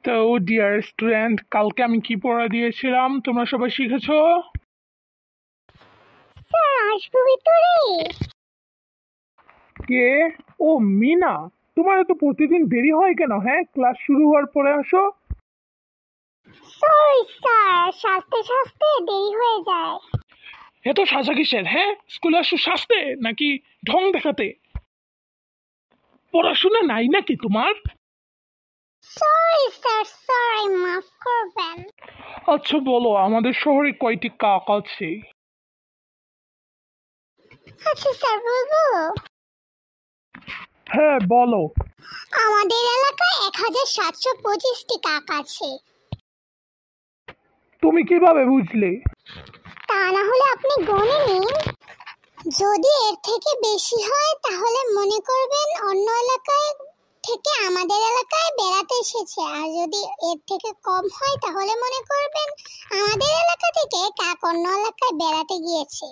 তো dear student, কালকে আমি কি পড়া দিয়েছিলাম তোমরা সবাই শিখেছো? স্যার আসবো ভিতরে। কে? ও মিনা, তোমার এত প্রতিদিন দেরি হয় কেন? হ্যাঁ, ক্লাস শুরু হওয়ার পরে আসো। সরি স্যার, সাজতে সাজতে দেরি হয়ে যায়। এত সাজা কিসের? হ্যাঁ, স্কুলে আসো সাজতে নাকি ঢং দেখাতে? পড়াশোনা নাই নাকি তোমার? সরি স্যার, সরি, মাফ করবেন। আচ্ছা বলো, আমাদের শহরে কয়টি কাক আছে? আচ্ছা স্যার, বলবো। হ্যাঁ বলো। আমাদের এলাকায় 1725টি কাক আছে। তুমি কিভাবে বুঝলে? তা না হলে আপনি গণে নিন। যদি এর থেকে বেশি হয় তাহলে মনে করবেন অন্য এলাকায় থেকে আমাদের এলাকায় বেড়াতে এসেছে, আর যদি এর থেকে কম হয় তাহলে মনে করবেন আমাদের এলাকা থেকে কাক অন্য এলাকায় বেড়াতে গিয়েছে।